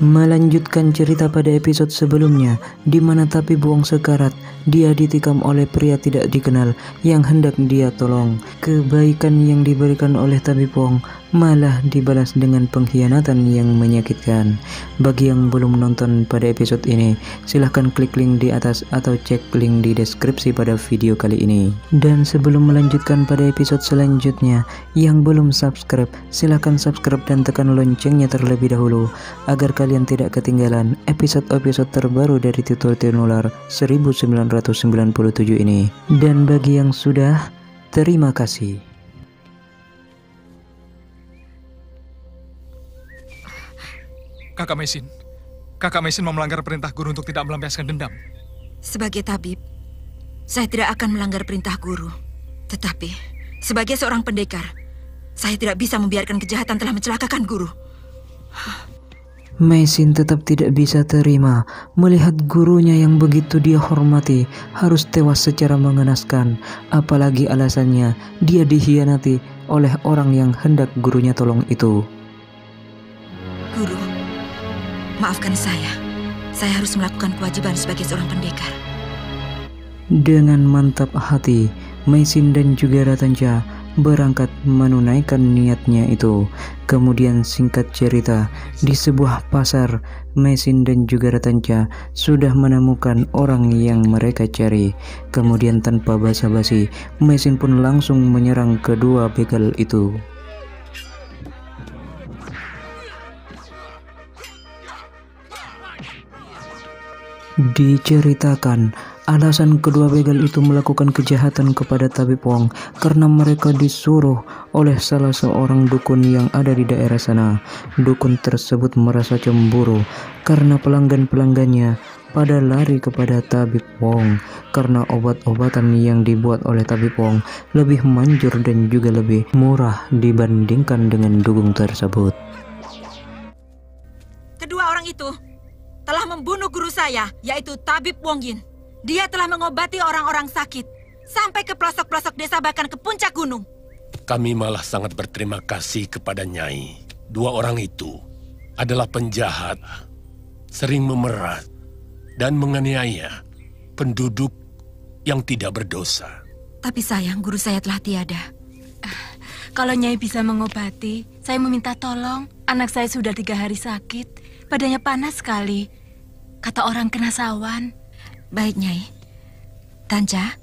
Melanjutkan cerita pada episode sebelumnya, di mana Tapi Buong sekarat, dia ditikam oleh pria tidak dikenal yang hendak dia tolong. Kebaikan yang diberikan oleh Tapi Buong malah dibalas dengan pengkhianatan yang menyakitkan. Bagi yang belum nonton pada episode ini, silahkan klik link di atas atau cek link di deskripsi pada video kali ini. Dan sebelum melanjutkan pada episode selanjutnya, yang belum subscribe, silahkan subscribe dan tekan loncengnya terlebih dahulu agar kalian tidak ketinggalan episode-episode terbaru dari Tutorial Nular 1997 ini. Dan bagi yang sudah, terima kasih. Kakak Mesin mau melanggar perintah guru untuk tidak melampiaskan dendam. Sebagai tabib, saya tidak akan melanggar perintah guru. Tetapi, sebagai seorang pendekar, saya tidak bisa membiarkan kejahatan telah mencelakakan guru. Mesin tetap tidak bisa terima melihat gurunya yang begitu dia hormati harus tewas secara mengenaskan. Apalagi alasannya dia dikhianati oleh orang yang hendak gurunya tolong itu. Guru, maafkan saya. Saya harus melakukan kewajiban sebagai seorang pendekar. Dengan mantap hati, Mesin dan juga Ratanja berangkat menunaikan niatnya itu. Kemudian singkat cerita, di sebuah pasar, Mesin dan juga Ratanja sudah menemukan orang yang mereka cari. Kemudian tanpa basa-basi, Mesin pun langsung menyerang kedua begal itu. Diceritakan, alasan kedua begal itu melakukan kejahatan kepada Tapi Buong karena mereka disuruh oleh salah seorang dukun yang ada di daerah sana. Dukun tersebut merasa cemburu karena pelanggan-pelanggannya pada lari kepada Tapi Buong karena obat-obatan yang dibuat oleh Tapi Buong lebih manjur dan juga lebih murah dibandingkan dengan dukun tersebut. Kedua orang itu telah membunuh guru saya, yaitu Tabib Wong Yin. Dia telah mengobati orang-orang sakit sampai ke pelosok-pelosok desa, bahkan ke puncak gunung. Kami malah sangat berterima kasih kepada Nyai. Dua orang itu adalah penjahat, sering memeras dan menganiaya penduduk yang tidak berdosa. Tapi sayang, guru saya telah tiada. Kalau Nyai bisa mengobati, saya meminta tolong. Anak saya sudah 3 hari sakit, badannya panas sekali. Kata orang kena sawan. Baik, Nyai. Tanja,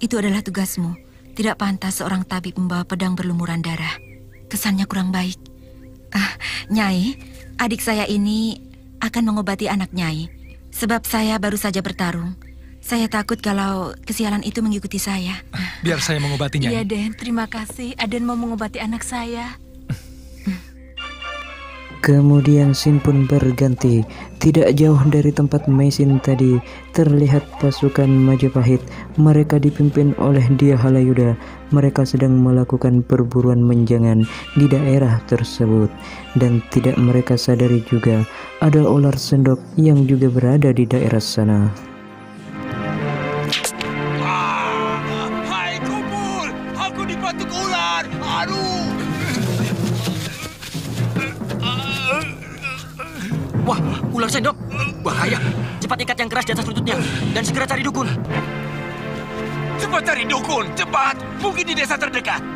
itu adalah tugasmu. Tidak pantas seorang tabib membawa pedang berlumuran darah. Kesannya kurang baik. Nyai, adik saya ini akan mengobati anak Nyai. Sebab saya baru saja bertarung. Saya takut kalau kesialan itu mengikuti saya. Biar saya mengobati Nyai. Iya, Den. Terima kasih. Aden mau mengobati anak saya. Kemudian scene pun berganti. Tidak jauh dari tempat Mesin tadi terlihat pasukan Majapahit. Mereka dipimpin oleh Dia Halayuda. Mereka sedang melakukan perburuan menjangan di daerah tersebut. Dan tidak mereka sadari juga ada ular sendok yang juga berada di daerah sana. Hai kumpul, aku dipatuk ular. Aduh. Wah, ular sendok. Bahaya. Cepat ikat yang keras di atas lututnya dan segera cari dukun. Cepat cari dukun, cepat. Mungkin di desa terdekat.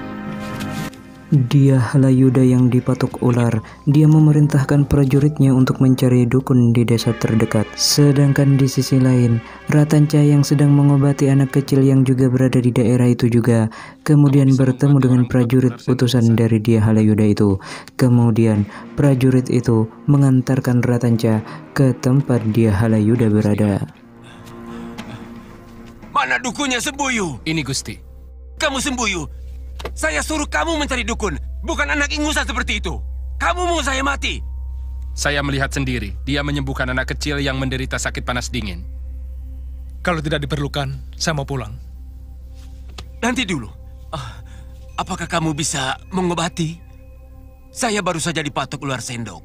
Dia Halayuda yang dipatuk ular, dia memerintahkan prajuritnya untuk mencari dukun di desa terdekat. Sedangkan di sisi lain, Ratanja yang sedang mengobati anak kecil yang juga berada di daerah itu juga kemudian bertemu dengan prajurit utusan dari Dia Halayuda itu. Kemudian prajurit itu mengantarkan Ratanja ke tempat Dia Halayuda berada. Mana dukunnya, Sembuyu? Ini Gusti. Kamu Sembuyu. Saya suruh kamu mencari dukun, bukan anak ingusan seperti itu. Kamu mau saya mati. Saya melihat sendiri, dia menyembuhkan anak kecil yang menderita sakit panas dingin. Kalau tidak diperlukan, saya mau pulang. Nanti dulu. Apakah kamu bisa mengobati? Saya baru saja dipatok ular sendok.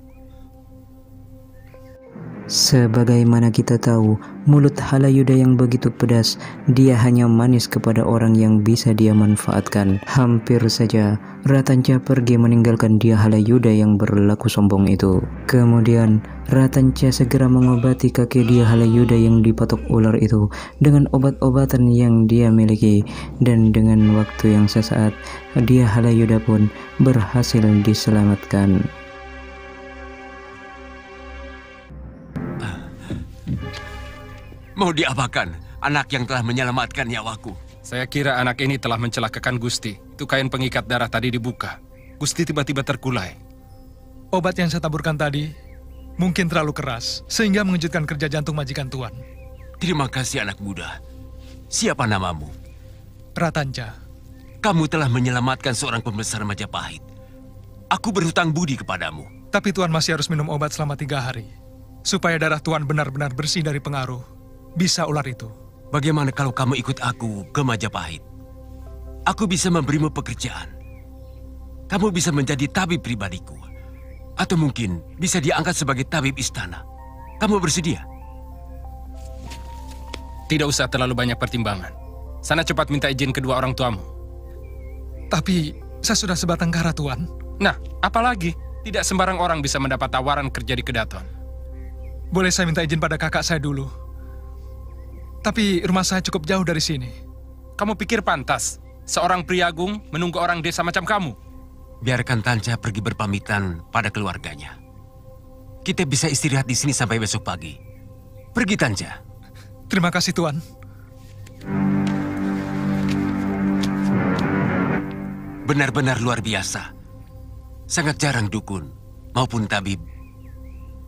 Sebagaimana kita tahu, mulut Halayuda yang begitu pedas, dia hanya manis kepada orang yang bisa dia manfaatkan. Hampir saja Ratanca pergi meninggalkan dia Halayuda yang berlaku sombong itu. Kemudian Ratanca segera mengobati kaki dia Halayuda yang dipatok ular itu dengan obat-obatan yang dia miliki, dan dengan waktu yang sesaat dia Halayuda pun berhasil diselamatkan. Mau diapakan anak yang telah menyelamatkan nyawaku? Saya kira anak ini telah mencelakakan Gusti. Itu kain pengikat darah tadi dibuka. Gusti tiba-tiba terkulai. Obat yang saya taburkan tadi mungkin terlalu keras, sehingga mengejutkan kerja jantung majikan Tuan. Terima kasih anak muda. Siapa namamu? Ratanca. Kamu telah menyelamatkan seorang pembesar Majapahit. Aku berhutang budi kepadamu. Tapi Tuan masih harus minum obat selama 3 hari, supaya darah Tuan benar-benar bersih dari pengaruh bisa ular itu. Bagaimana kalau kamu ikut aku ke Majapahit? Aku bisa memberimu pekerjaan. Kamu bisa menjadi tabib pribadiku. Atau mungkin bisa diangkat sebagai tabib istana. Kamu bersedia? Tidak usah terlalu banyak pertimbangan. Sana cepat minta izin kedua orang tuamu. Tapi saya sudah sebatang kara, Tuan. Nah, apalagi? Tidak sembarang orang bisa mendapat tawaran kerja di Kedaton. Boleh saya minta izin pada kakak saya dulu? Tapi rumah saya cukup jauh dari sini. Kamu pikir pantas seorang priagung menunggu orang desa macam kamu? Biarkan Tanca pergi berpamitan pada keluarganya. Kita bisa istirahat di sini sampai besok pagi. Pergi, Tanca. Terima kasih, Tuan. Benar-benar luar biasa. Sangat jarang dukun maupun tabib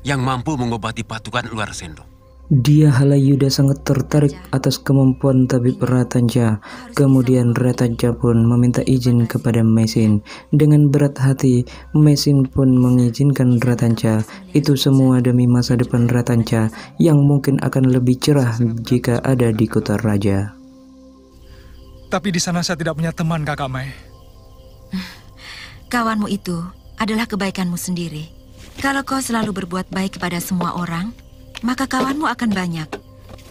yang mampu mengobati patukan luar sendok. Dia Halayuda sangat tertarik atas kemampuan tabib Ratanca. Kemudian Ratanca pun meminta izin kepada Mesin. Dengan berat hati, Mesin pun mengizinkan Ratanca. Itu semua demi masa depan Ratanca yang mungkin akan lebih cerah jika ada di kota raja. Tapi di sana saya tidak punya teman, Kakak Mai. Kawanmu itu adalah kebaikanmu sendiri. Kalau kau selalu berbuat baik kepada semua orang, maka kawanmu akan banyak.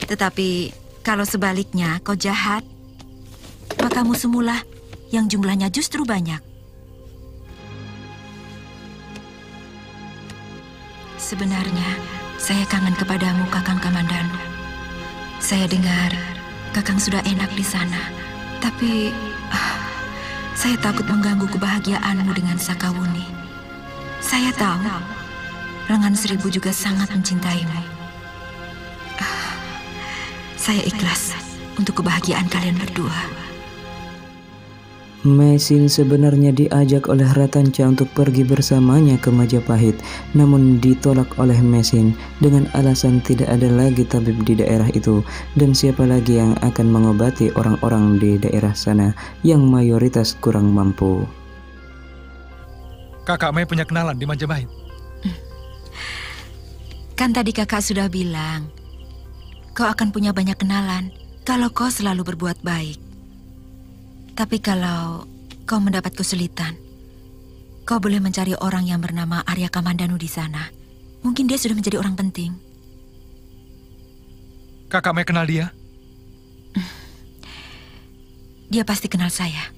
Tetapi kalau sebaliknya kau jahat, maka musuhmulah yang jumlahnya justru banyak. Sebenarnya saya kangen kepadamu, Kakang Kamandanu. Saya dengar Kakang sudah enak di sana. Tapi saya takut mengganggu kebahagiaanmu dengan Sakawuni. Saya tahu Lengan Seribu juga sangat mencintaimu. Saya ikhlas untuk kebahagiaan kalian berdua. Mesin sebenarnya diajak oleh Ratanca untuk pergi bersamanya ke Majapahit, namun ditolak oleh Mesin dengan alasan tidak ada lagi tabib di daerah itu, dan siapa lagi yang akan mengobati orang-orang di daerah sana yang mayoritas kurang mampu. Kakak Mai punya kenalan di Majapahit? Kan tadi kakak sudah bilang, kau akan punya banyak kenalan kalau kau selalu berbuat baik. Tapi kalau kau mendapat kesulitan, kau boleh mencari orang yang bernama Arya Kamandanu di sana. Mungkin dia sudah menjadi orang penting. Kakak Mai kenal dia? Dia pasti kenal saya.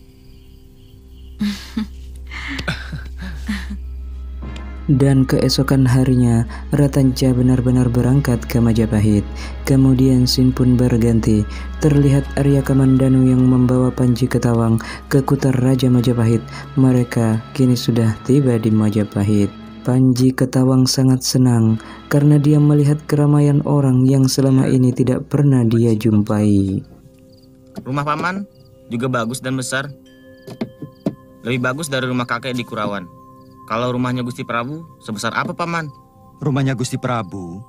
Dan keesokan harinya, Ratanca benar-benar berangkat ke Majapahit. Kemudian scene pun berganti. Terlihat Arya Kamandanu yang membawa Panji Ketawang ke kutar Raja Majapahit. Mereka kini sudah tiba di Majapahit. Panji Ketawang sangat senang karena dia melihat keramaian orang yang selama ini tidak pernah dia jumpai. Rumah paman juga bagus dan besar. Lebih bagus dari rumah kakek di Kurawan. Kalau rumahnya Gusti Prabu, sebesar apa, Paman? Rumahnya Gusti Prabu,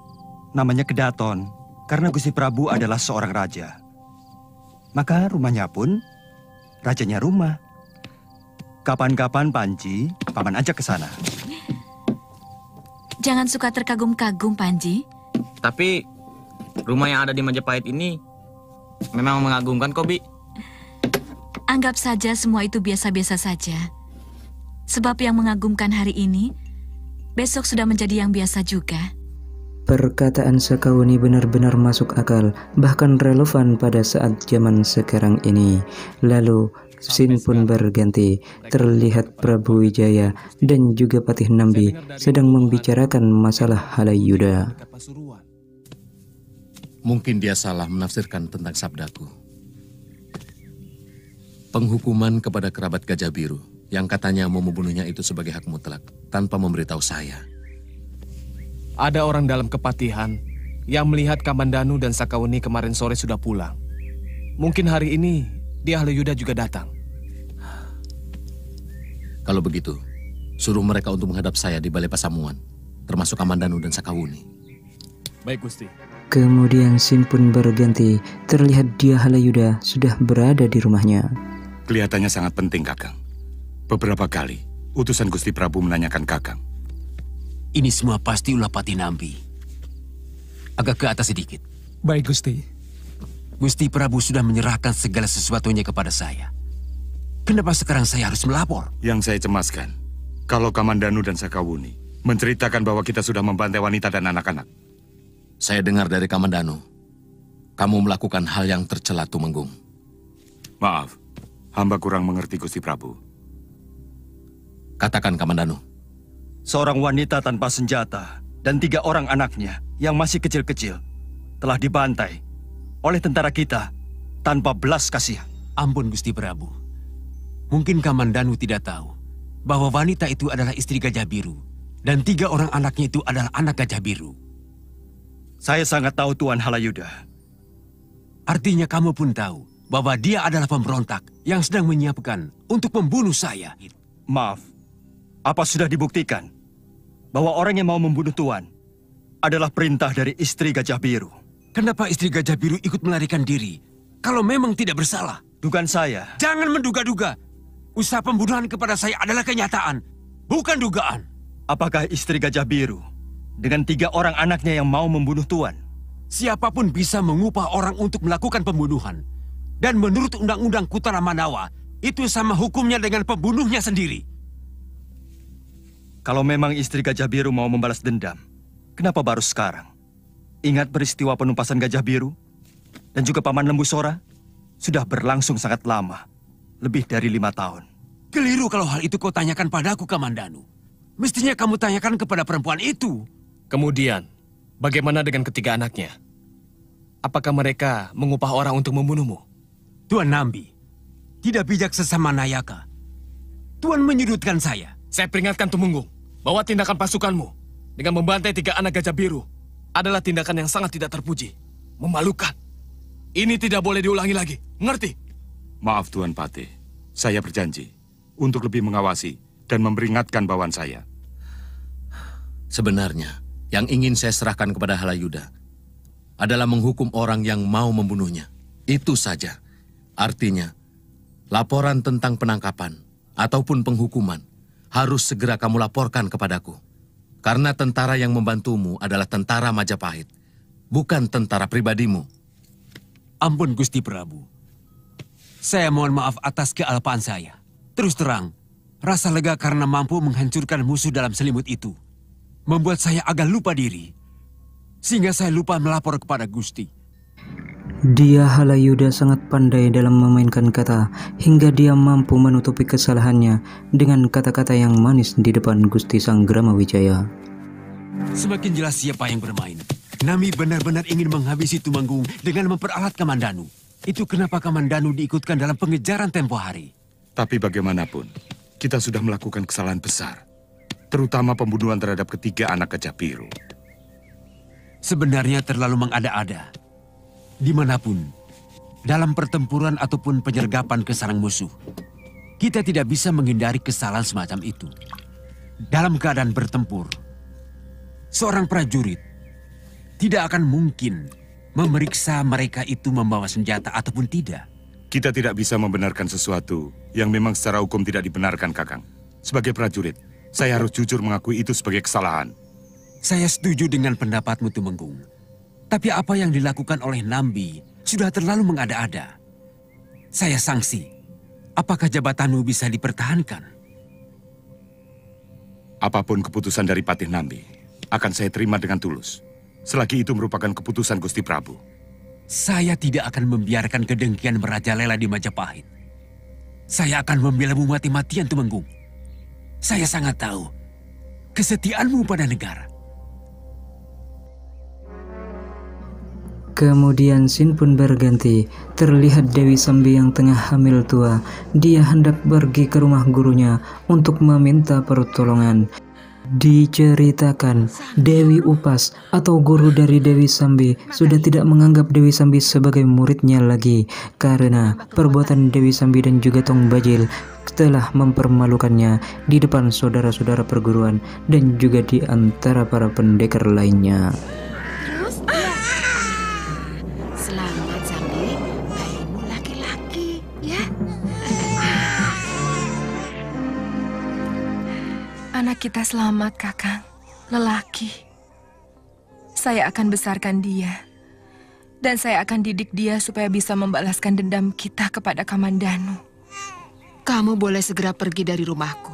namanya Kedaton, karena Gusti Prabu adalah seorang raja. Maka rumahnya pun, rajanya rumah. Kapan-kapan Panji, Paman ajak ke sana. Jangan suka terkagum-kagum, Panji. Tapi, rumah yang ada di Majapahit ini memang mengagumkan kok, Bi. Anggap saja semua itu biasa-biasa saja. Sebab yang mengagumkan hari ini, besok sudah menjadi yang biasa juga. Perkataan Sakauni benar-benar masuk akal, bahkan relevan pada saat zaman sekarang ini. Lalu scene pun berganti. Terlihat Prabu Wijaya dan juga Patih Nambi sedang membicarakan masalah Halayuda. Mungkin dia salah menafsirkan tentang sabdaku. Penghukuman kepada kerabat Gajah Biru yang katanya mau membunuhnya itu sebagai hak mutlak tanpa memberitahu saya. Ada orang dalam kepatihan yang melihat Kamandanu dan Sakauni kemarin sore sudah pulang. Mungkin hari ini dia Halayuda juga datang. Kalau begitu, suruh mereka untuk menghadap saya di Balai Pasamuan, termasuk Kamandanu dan Sakauni. Baik, Gusti. Kemudian scene pun berganti. Terlihat dia Halayuda sudah berada di rumahnya. Kelihatannya sangat penting, Kakang. Beberapa kali, utusan Gusti Prabu menanyakan Kakang. Ini semua pasti ulah Patih Nambi. Agak ke atas sedikit. Baik, Gusti. Gusti Prabu sudah menyerahkan segala sesuatunya kepada saya. Kenapa sekarang saya harus melapor? Yang saya cemaskan, kalau Kamandanu dan Sakawuni menceritakan bahwa kita sudah membantai wanita dan anak-anak. Saya dengar dari Kamandanu, kamu melakukan hal yang tercela, Tumenggung. Maaf, hamba kurang mengerti Gusti Prabu. Katakan, Kamandanu. Seorang wanita tanpa senjata dan 3 orang anaknya yang masih kecil-kecil telah dibantai oleh tentara kita tanpa belas kasihan. Ampun, Gusti Prabu. Mungkin Kamandanu tidak tahu bahwa wanita itu adalah istri Gajah Biru dan 3 orang anaknya itu adalah anak Gajah Biru. Saya sangat tahu Tuan Halayuda. Artinya kamu pun tahu bahwa dia adalah pemberontak yang sedang menyiapkan untuk membunuh saya. Maaf, apa sudah dibuktikan bahwa orang yang mau membunuh Tuan adalah perintah dari istri Gajah Biru? Kenapa istri Gajah Biru ikut melarikan diri kalau memang tidak bersalah? Dugaan saya. Jangan menduga-duga. Usaha pembunuhan kepada saya adalah kenyataan, bukan dugaan. Apakah istri Gajah Biru dengan 3 orang anaknya yang mau membunuh Tuan? Siapapun bisa mengupah orang untuk melakukan pembunuhan. Dan menurut Undang-Undang Kutara Manawa, itu sama hukumnya dengan pembunuhnya sendiri. Kalau memang istri Gajah Biru mau membalas dendam, kenapa baru sekarang? Ingat peristiwa penumpasan Gajah Biru dan juga Paman Lembu Sora sudah berlangsung sangat lama, lebih dari 5 tahun. Keliru kalau hal itu kau tanyakan padaku, Kamandanu. Mestinya kamu tanyakan kepada perempuan itu. Kemudian, bagaimana dengan ketiga anaknya? Apakah mereka mengupah orang untuk membunuhmu? Tuan Nambi, tidak bijak sesama Nayaka. Tuan menyudutkan saya. Saya peringatkan Tumenggung bahwa tindakan pasukanmu dengan membantai 3 anak Gajah Biru adalah tindakan yang sangat tidak terpuji. Memalukan. Ini tidak boleh diulangi lagi. Mengerti? Maaf Tuan Patih, saya berjanji untuk lebih mengawasi dan memperingatkan bawahan saya. Sebenarnya, yang ingin saya serahkan kepada Halayuda adalah menghukum orang yang mau membunuhnya. Itu saja. Artinya, laporan tentang penangkapan ataupun penghukuman harus segera kamu laporkan kepadaku. Karena tentara yang membantumu adalah tentara Majapahit, bukan tentara pribadimu. Ampun Gusti Prabu. Saya mohon maaf atas kealpaan saya. Terus terang, rasa lega karena mampu menghancurkan musuh dalam selimut itu membuat saya agak lupa diri. Sehingga saya lupa melapor kepada Gusti. Dia Halayuda sangat pandai dalam memainkan kata hingga dia mampu menutupi kesalahannya dengan kata-kata yang manis di depan Gusti Sanggrama Wijaya. Semakin jelas siapa yang bermain. Nami benar-benar ingin menghabisi Tumenggung dengan memperalat Kamandanu. Itu kenapa Kamandanu diikutkan dalam pengejaran tempo hari. Tapi bagaimanapun, kita sudah melakukan kesalahan besar. Terutama pembunuhan terhadap 3 anak Gajah Biru. Sebenarnya terlalu mengada-ada. Dimanapun, dalam pertempuran ataupun penyergapan ke sarang musuh, kita tidak bisa menghindari kesalahan semacam itu. Dalam keadaan bertempur, seorang prajurit tidak akan mungkin memeriksa mereka itu membawa senjata ataupun tidak. Kita tidak bisa membenarkan sesuatu yang memang secara hukum tidak dibenarkan, Kakang. Sebagai prajurit, saya harus jujur mengakui itu sebagai kesalahan. Saya setuju dengan pendapatmu, Tumenggung. Tapi apa yang dilakukan oleh Nambi sudah terlalu mengada-ada. Saya sangsi. Apakah jabatanmu bisa dipertahankan? Apapun keputusan dari Patih Nambi, akan saya terima dengan tulus. selagi itu merupakan keputusan Gusti Prabu. Saya tidak akan membiarkan kedengkian merajalela di Majapahit. Saya akan membelamu mati-matian, Tumenggung. Saya sangat tahu kesetiaanmu pada negara. Kemudian scene pun berganti. Terlihat Dewi Sambi yang tengah hamil tua. Dia hendak pergi ke rumah gurunya untuk meminta pertolongan. Diceritakan, Dewi Upas atau guru dari Dewi Sambi sudah tidak menganggap Dewi Sambi sebagai muridnya lagi karena perbuatan Dewi Sambi dan juga Tong Bajil telah mempermalukannya di depan saudara-saudara perguruan dan juga di antara para pendekar lainnya. Selamat Sambi, bayimu laki-laki, ya. Anak kita selamat, Kakang. Lelaki. Saya akan besarkan dia. Dan saya akan didik dia supaya bisa membalaskan dendam kita kepada Kamandanu. Kamu boleh segera pergi dari rumahku.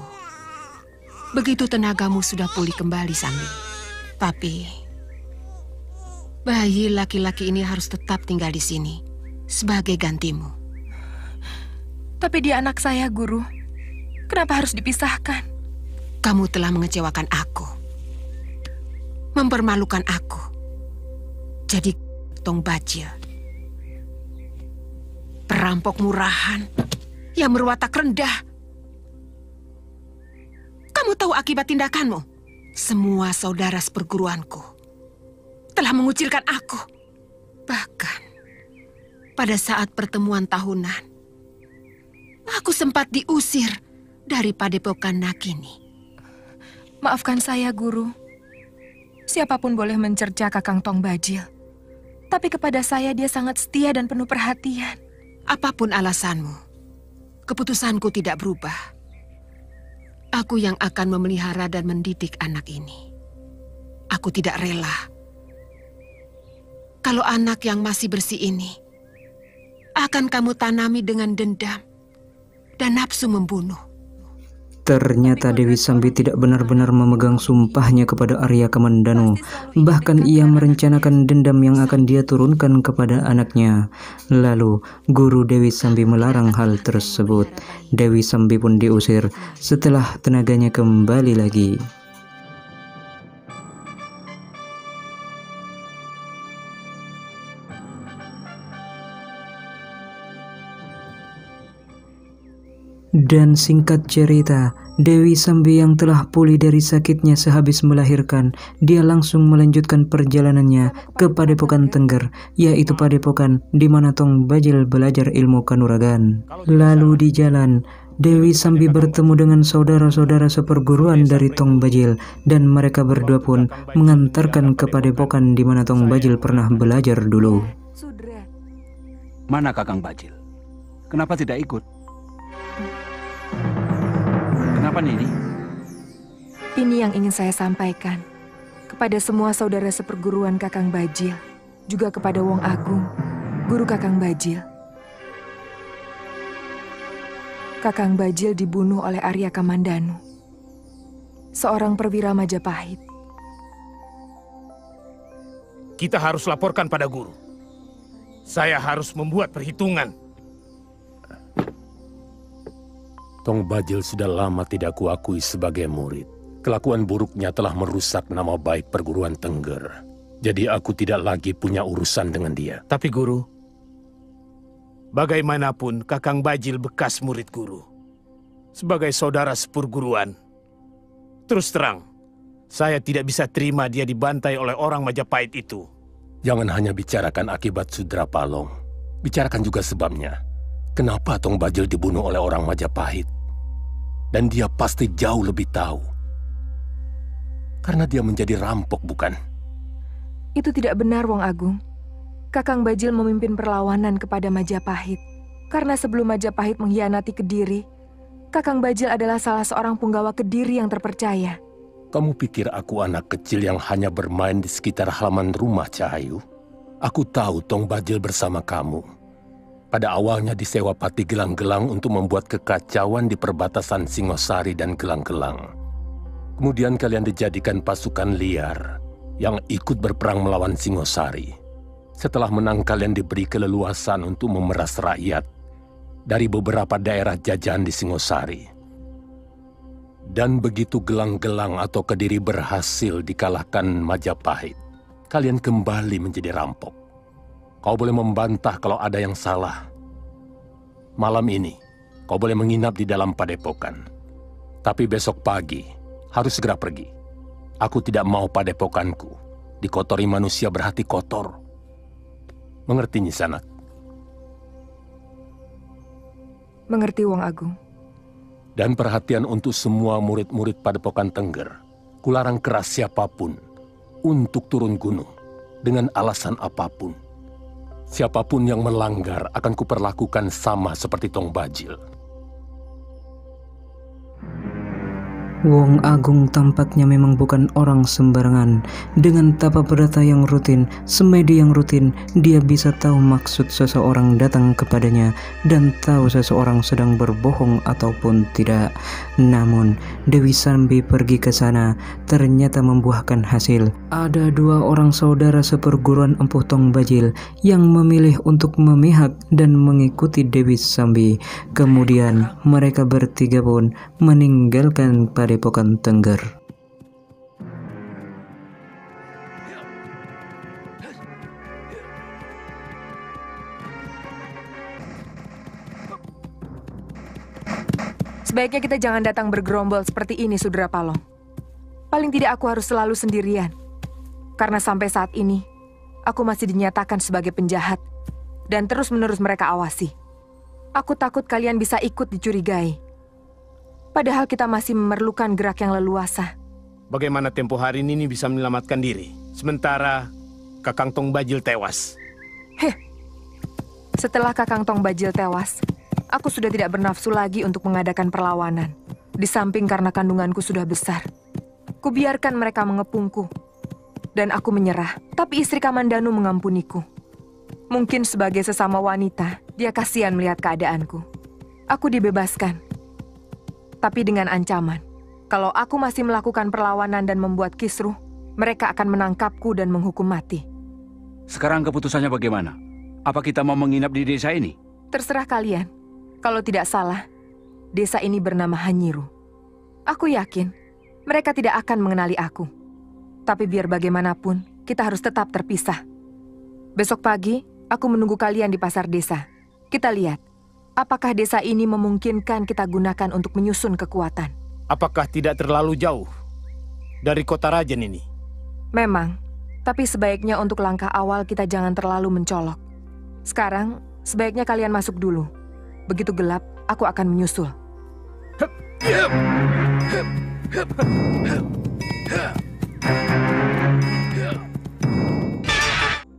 Begitu tenagamu sudah pulih kembali, Sambi. Tapi, bayi laki-laki ini harus tetap tinggal di sini sebagai gantimu. Tapi dia anak saya, Guru. Kenapa harus dipisahkan? Kamu telah mengecewakan aku. Mempermalukan aku. Jadi Tong Bajil. Perampok murahan yang berwatak rendah. Kamu tahu akibat tindakanmu? Semua saudara seperguruanku telah mengucilkan aku. Bahkan pada saat pertemuan tahunan, aku sempat diusir dari Padepokan Nagini. Maafkan saya, Guru. Siapapun boleh mencerca Kakang Tong Bajil. Tapi kepada saya dia sangat setia dan penuh perhatian. Apapun alasanmu, keputusanku tidak berubah. Aku yang akan memelihara dan mendidik anak ini. Aku tidak rela kalau anak yang masih bersih ini akan kamu tanami dengan dendam dan nafsu membunuh. Ternyata Dewi Sambi tidak benar-benar memegang sumpahnya kepada Arya Kamandanu. Bahkan ia merencanakan dendam yang akan dia turunkan kepada anaknya. Lalu, guru Dewi Sambi melarang hal tersebut. Dewi Sambi pun diusir setelah tenaganya kembali lagi. Dan singkat cerita, Dewi Sambi yang telah pulih dari sakitnya sehabis melahirkan, dia langsung melanjutkan perjalanannya ke Padepokan Tengger, yaitu padepokan di mana Tong Bajil belajar ilmu kanuragan. Lalu di jalan, Dewi Sambi bertemu dengan saudara-saudara seperguruan dari Tong Bajil, dan mereka berdua pun mengantarkan ke padepokan di mana Tong Bajil pernah belajar dulu. Mana Kakang Bajil? Kenapa tidak ikut? Kenapa Nini? Ini yang ingin saya sampaikan kepada semua saudara seperguruan Kakang Bajil, juga kepada Wong Agung, guru Kakang Bajil. Kakang Bajil dibunuh oleh Arya Kamandanu, seorang perwira Majapahit. Kita harus laporkan pada guru. Saya harus membuat perhitungan. Tong Bajil sudah lama tidak kuakui sebagai murid. Kelakuan buruknya telah merusak nama baik perguruan Tengger. Jadi aku tidak lagi punya urusan dengan dia. Tapi guru, bagaimanapun Kakang Bajil bekas murid guru. Sebagai saudara seperguruan, terus terang, saya tidak bisa terima dia dibantai oleh orang Majapahit itu. Jangan hanya bicarakan akibat Sudra Palong. Bicarakan juga sebabnya. Kenapa Tong Bajil dibunuh oleh orang Majapahit? Dan dia pasti jauh lebih tahu. Karena dia menjadi rampok, bukan? Itu tidak benar, Wong Agung. Kakang Bajil memimpin perlawanan kepada Majapahit. Karena sebelum Majapahit mengkhianati Kediri, Kakang Bajil adalah salah seorang punggawa Kediri yang terpercaya. Kamu pikir aku anak kecil yang hanya bermain di sekitar halaman rumah, Cahayu? Aku tahu Tong Bajil bersama kamu. Pada awalnya disewa Pati Gelang-Gelang untuk membuat kekacauan di perbatasan Singosari dan Gelang-Gelang. Kemudian kalian dijadikan pasukan liar yang ikut berperang melawan Singosari. Setelah menang, kalian diberi keleluasan untuk memeras rakyat dari beberapa daerah jajahan di Singosari. Dan begitu Gelang-Gelang atau Kediri berhasil dikalahkan Majapahit, kalian kembali menjadi rampok. Kau boleh membantah kalau ada yang salah. Malam ini, kau boleh menginap di dalam padepokan. Tapi besok pagi, harus segera pergi. Aku tidak mau padepokanku dikotori manusia berhati kotor. Mengerti, Nyi Sanak? Mengerti, Wong Agung. Dan perhatian untuk semua murid-murid Padepokan Tengger. Kularang keras siapapun untuk turun gunung dengan alasan apapun. Siapapun yang melanggar akan kuperlakukan sama seperti Tong Bajil. Wong Agung tampaknya memang bukan orang sembarangan. Dengan tapa berata yang rutin, semedi yang rutin, dia bisa tahu maksud seseorang datang kepadanya dan tahu seseorang sedang berbohong ataupun tidak. Namun, Dewi Sambi pergi ke sana ternyata membuahkan hasil. Ada dua orang saudara seperguruan Empu Tong Bajil yang memilih untuk memihak dan mengikuti Dewi Sambi. Kemudian, mereka bertiga pun meninggalkan Padepokan Tengger. Sebaiknya kita jangan datang bergerombol seperti ini, Sudra Palong. Paling tidak aku harus selalu sendirian. Karena sampai saat ini, aku masih dinyatakan sebagai penjahat. Dan terus-menerus mereka awasi. Aku takut kalian bisa ikut dicurigai. Padahal kita masih memerlukan gerak yang leluasa. Bagaimana tempo hari ini bisa menyelamatkan diri, sementara Kakang Tong Bajil tewas? Setelah Kakang Tong Bajil tewas, aku sudah tidak bernafsu lagi untuk mengadakan perlawanan. Di samping karena kandunganku sudah besar. Kubiarkan mereka mengepungku. Dan aku menyerah, tapi istri Kamandanu mengampuniku. Mungkin sebagai sesama wanita, dia kasihan melihat keadaanku. Aku dibebaskan. Tapi dengan ancaman, kalau aku masih melakukan perlawanan dan membuat kisruh, mereka akan menangkapku dan menghukum mati. Sekarang keputusannya bagaimana? Apa kita mau menginap di desa ini? Terserah kalian. Kalau tidak salah, desa ini bernama Hanyiru. Aku yakin mereka tidak akan mengenali aku. Tapi biar bagaimanapun, kita harus tetap terpisah. Besok pagi, aku menunggu kalian di pasar desa. Kita lihat, apakah desa ini memungkinkan kita gunakan untuk menyusun kekuatan. Apakah tidak terlalu jauh dari kota Rajen ini? Memang, tapi sebaiknya untuk langkah awal kita jangan terlalu mencolok. Sekarang, sebaiknya kalian masuk dulu. Begitu gelap, aku akan menyusul.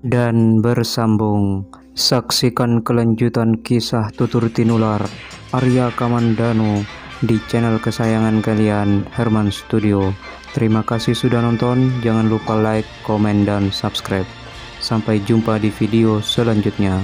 Dan bersambung, saksikan kelanjutan kisah Tutur Tinular Arya Kamandanu di channel kesayangan kalian, Herman Studio. Terima kasih sudah nonton, jangan lupa like, komen, dan subscribe. Sampai jumpa di video selanjutnya.